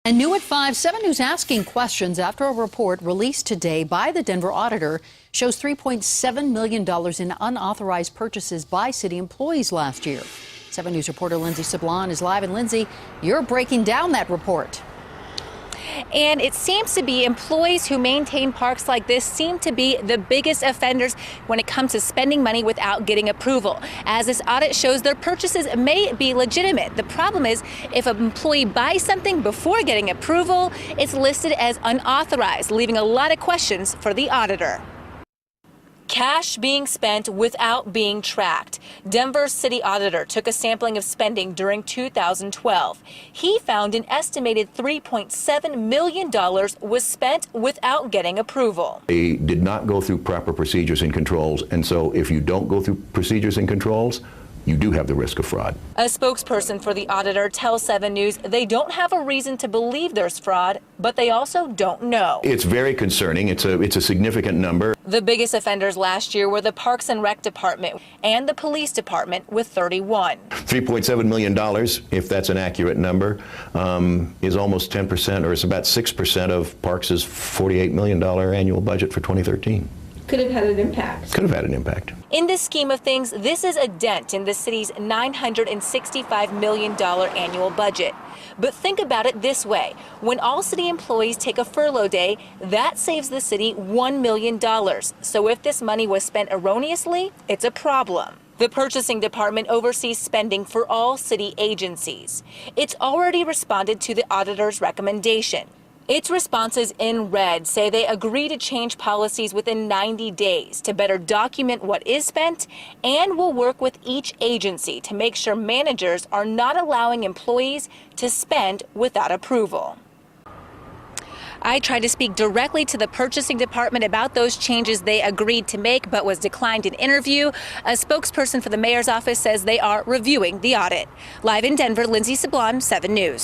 And new at 5, 7 News asking questions after a report released today by the Denver Auditor shows $3.7 million in unauthorized purchases by city employees last year. 7 News reporter Lindsey Sablan is live. And Lindsey, you're breaking down that report. And it seems to be employees who maintain parks like this seem to be the biggest offenders when it comes to spending money without getting approval. As this audit shows, their purchases may be legitimate. The problem is if an employee buys something before getting approval, it's listed as unauthorized, leaving a lot of questions for the auditor. Cash being spent without being tracked. Denver's city auditor took a sampling of spending during 2012. He found an estimated $3.7 million was spent without getting approval. They did not go through proper procedures and controls, and so if you don't go through procedures and controls, you do have the risk of fraud. A spokesperson for the auditor tells 7 News they don't have a reason to believe there's fraud, but they also don't know. It's very concerning. It's a significant number. The biggest offenders last year were the Parks and Rec Department and the Police Department with 31. $3.7 million, if that's an accurate number, is almost 10%, or it's about 6% of Parks' $48 million annual budget for 2013. Could have had an impact. Could have had an impact. In this scheme of things, this is a dent in the city's $965 million annual budget. But think about it this way. When all city employees take a furlough day, that saves the city $1 million. So if this money was spent erroneously, it's a problem. The purchasing department oversees spending for all city agencies. It's already responded to the auditor's recommendation. Its responses in red say they agree to change policies within 90 days to better document what is spent and will work with each agency to make sure managers are not allowing employees to spend without approval. I tried to speak directly to the purchasing department about those changes they agreed to make, but was declined an interview. A spokesperson for the mayor's office says they are reviewing the audit. Live in Denver, Lindsey Sablan, 7 News.